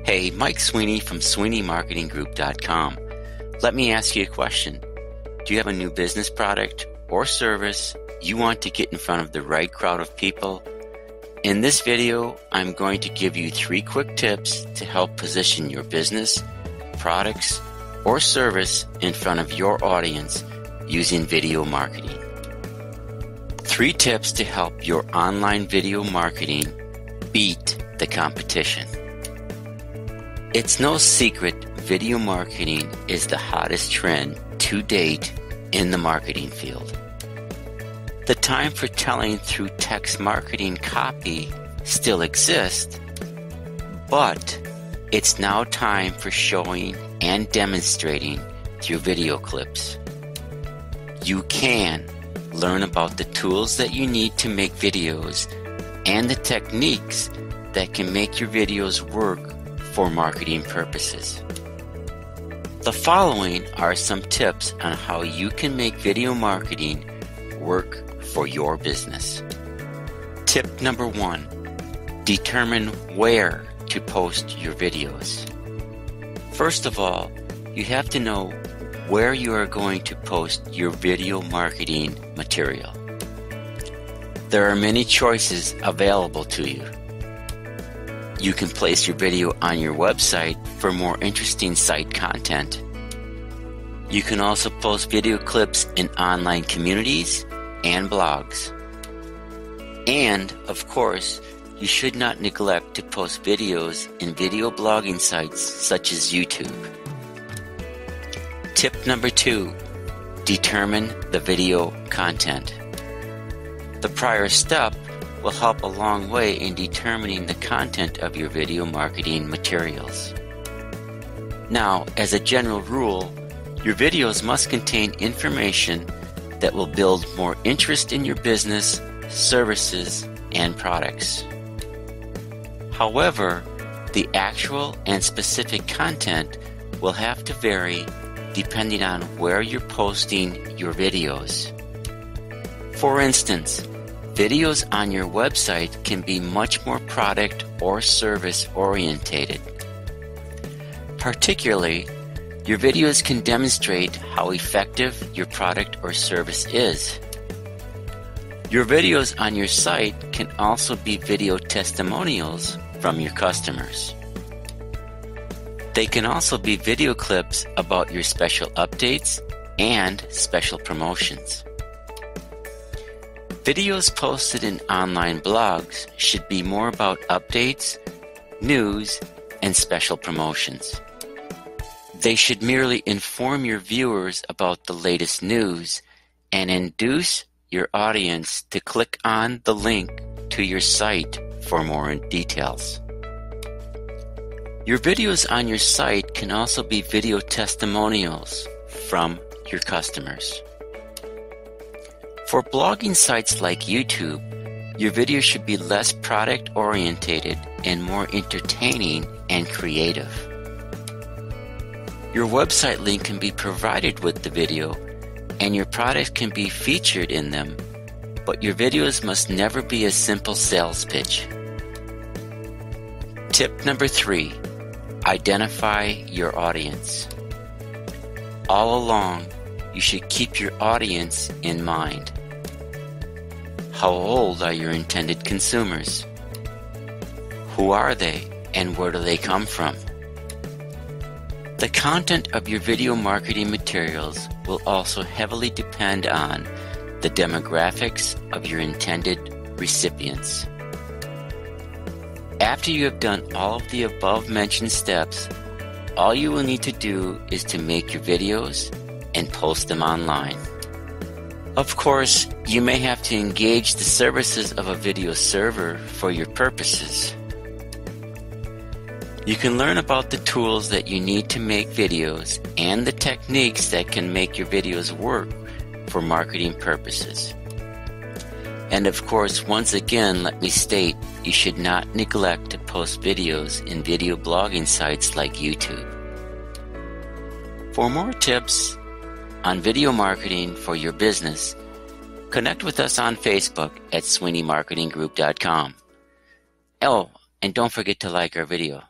Hey, Mike Sweeney from SweeneyMarketingGroup.com. Let me ask you a question. Do you have a new business product or service you want to get in front of the right crowd of people? In this video, I'm going to give you 3 quick tips to help position your business, products, or service in front of your audience using video marketing. 3 tips to help your online video marketing beat the competition. It's no secret video marketing is the hottest trend to date in the marketing field. The time for telling through text marketing copy still exists, but it's now time for showing and demonstrating through video clips. You can learn about the tools that you need to make videos and the techniques that can make your videos work for marketing purposes. The following are some tips on how you can make video marketing work for your business. Tip number 1, determine where to post your videos. First of all, you have to know where you are going to post your video marketing material. There are many choices available to you. You can place your video on your website for more interesting site content. You can also post video clips in online communities and blogs. And, of course, you should not neglect to post videos in video blogging sites such as YouTube. Tip number 2, determine the video content. The prior step will help a long way in determining the content of your video marketing materials. Now, as a general rule, your videos must contain information that will build more interest in your business, services, and products. However, the actual and specific content will have to vary depending on where you're posting your videos. For instance, videos on your website can be much more product or service orientated. Particularly, your videos can demonstrate how effective your product or service is. Your videos on your site can also be video testimonials from your customers. They can also be video clips about your special updates and special promotions. Videos posted in online blogs should be more about updates, news, and special promotions. They should merely inform your viewers about the latest news and induce your audience to click on the link to your site for more details. Your videos on your site can also be video testimonials from your customers. For blogging sites like YouTube, your video should be less product orientated and more entertaining and creative. Your website link can be provided with the video and your product can be featured in them, but your videos must never be a simple sales pitch. Tip number 3, identify your audience. All along, you should keep your audience in mind. How old are your intended consumers? Who are they and where do they come from? The content of your video marketing materials will also heavily depend on the demographics of your intended recipients. After you have done all of the above mentioned steps, all you will need to do is to make your videos and post them online. Of course, you may have to engage the services of a video server for your purposes. You can learn about the tools that you need to make videos and the techniques that can make your videos work for marketing purposes. And of course, once again, let me state, you should not neglect to post videos in video blogging sites like YouTube. For more tips on video marketing for your business, connect with us on Facebook at SweeneyMarketingGroup.com. Oh, and don't forget to like our video.